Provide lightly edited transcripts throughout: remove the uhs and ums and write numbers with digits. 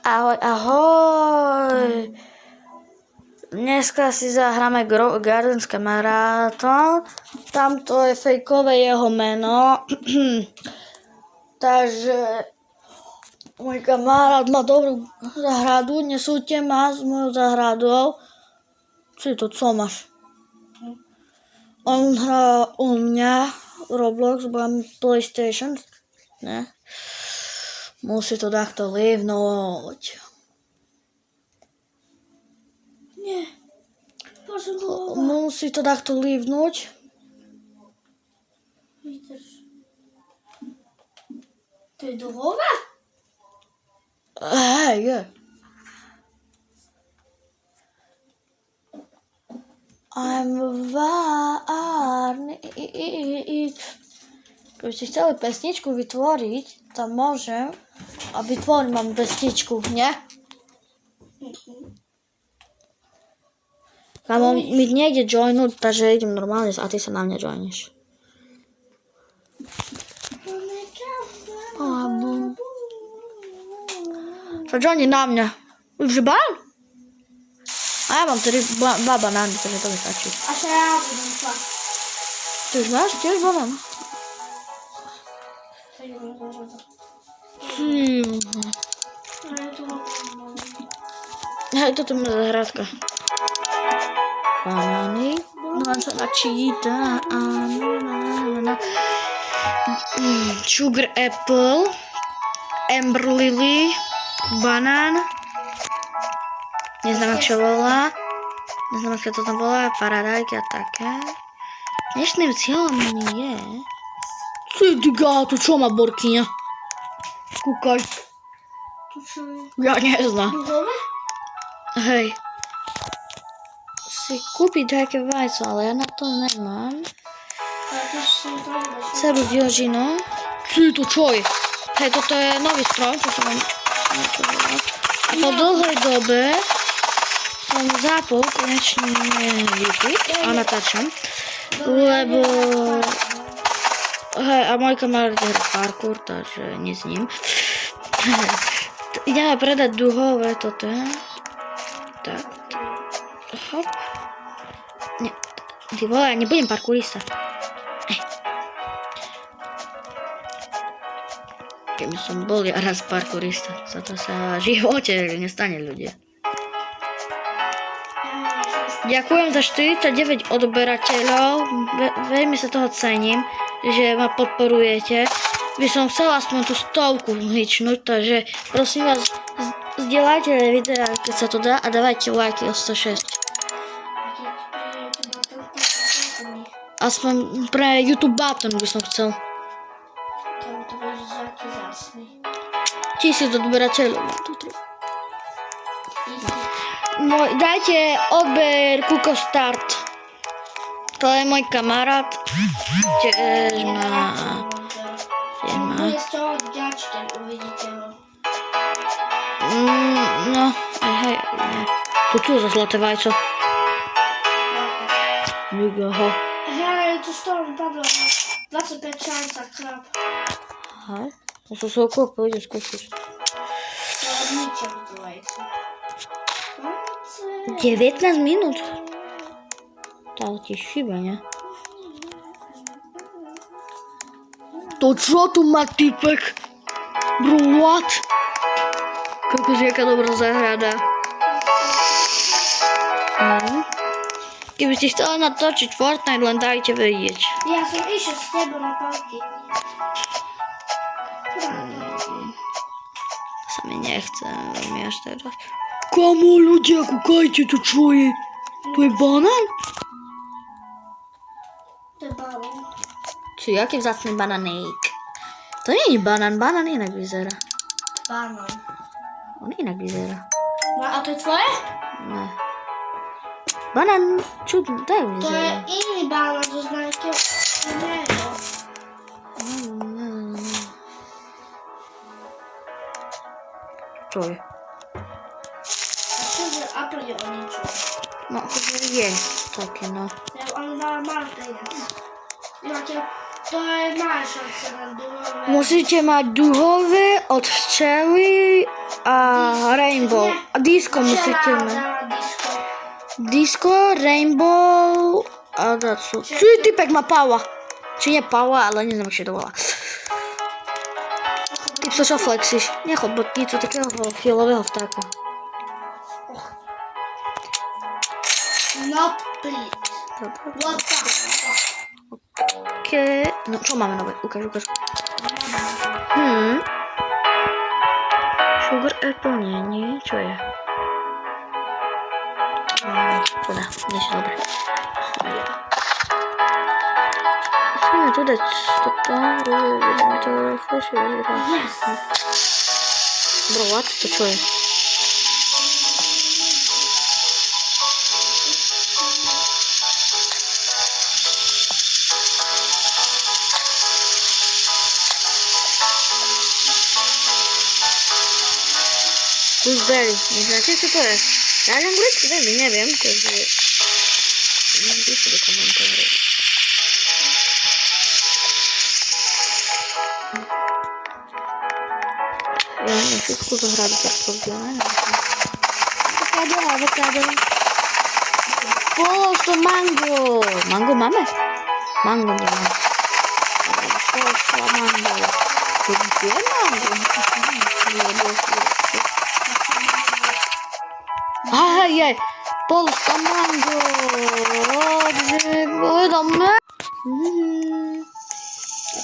Ahoj, ahoj. Dneska si zahráme Gardens kamarátov. Tamto je fejkové jeho meno. Takže môj kamarát má dobrú záhradu. Nesúďte ma s mojou záhradou. Co máš? On hrá u mňa Roblox, mám PlayStation. Ne? Musí to takto livnúť. Nie. Musí to takto livnúť. Vydrž. To je dlhové? Hej, je. I'm várny. Keby ste chceli pesničku vytvoriť, tam môžem. A vytvorím vám pesničku, nie? Kámo, mi nejde joinúť, takže idem normálne a ty sa na mňa joiniš. Čo joini na mňa? Už bán? A ja mám tedy dva banány, takže to mi stačí. A sa ja budem fakt. Ty už máš tiež banán? Hej, toto je moja zahradka. Banány. No a sa načíta. Sugar apple. Amber lily. Banán. Neznám, čo volá. Neznám, ako to tam volá. Paradajky a také. Dnešným cieľom je... Cidiga, to čo má borkyňa? Kúkaj. To čo je? Ja neznám. Dlhové? Hej. Si kúpiť také vajco, ale ja na to nemám. Ale to si to nebudeš. Ceru s jožinou. To čo je? Hej, toto je nový strom, čo som vám niečo volá. A po dlhej dobe som zapol konečne YouTube a natáčam. Lebo... Hej, a môj kamarát hrá parkour, takže nie s ním. Ideme predať duhové toto. Tak. Hop. Nie. Ty vole, ja nebudem parkourista. Keby som bol ja raz parkourista, za to sa v živote nestane ľudia. Ďakujem za 49 odberateľov, veľmi sa toho cením, že ma podporujete. By som chcela aspoň tú 100 hýčnuť, takže prosím vás, zdieľajte videa, keď sa to dá a dávajte lajky o 106. Aspoň pre YouTube button by som chcel. To budeš zaký zásny. 1000 odberateľov. Dajte odber Kuko Start. To je môj kamarát. Tiež má... Bude z toho vďačný, uvidíte ho. No, hej. Tu za zlaté vajco. Vygoho. Hej, to z toho vypadlo 25 šanca krab. Hej. To sú svojko, pôjdem skúsiť. To odničem to vajco. 19 minút. To tiež chyba, ne? To čo tu má typek? Bro, what? Koľko jaká dobrá záhrada. Keby ste chceli natočiť Fortnite, len dajte vedieť. Ja som išiel s tebou na parky. Sa mi nechce veľmi až teraz. Kamo ľudia, kúkajte, to čo je? To je banán? To je balón. Či aký vzácný bananék. To nie je banán, banán inak vyzerá. Banán. On inak vyzerá. No a to je tvoje? Ne. Banán, čudný, tak To je vyzerá. iný banán, to znamená iného. Čo je? A čo je apel je o ničom? No, akože je také, no. On dá malý peniaz. Máte To je má šance na druhé. Musíte mať duhové od včely a rainbow. A disco musíte mať. Disco. Disco, rainbow a dacu. Či typek má Paula. Či nie Paula, ale neznám, jak się to volá. Typ sa čo flexíš. Nechod botnicu takého fialového vtáka. No, please. Dobre. What the fuck? No, čo máme nové? Ukáž. Sugar apple nie. Čo je? Voda, niečo dobré. Musíme tu dať toto. Budeme to flashy. Yes. Bro, what? To čo je? Gooseberry. Neznáte, čo to je? Ja anglicky veľmi neviem, takže... Napíšte do komentáru. Ja neviem, všetko zohrať tak pozdielne. Avokádo. Posto mango. Mango máme? Mango nemáme. Posto mango. Kde je mango? Aj, posto mango. Povedome.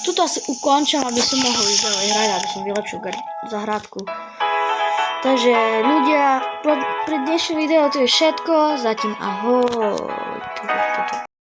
Tuto asi ukončím, aby som mohol ísť ďalej hrať, aby som vylepšil zahrádku. Takže ľudia, pre dnešné video to je všetko. Zatím ahoj.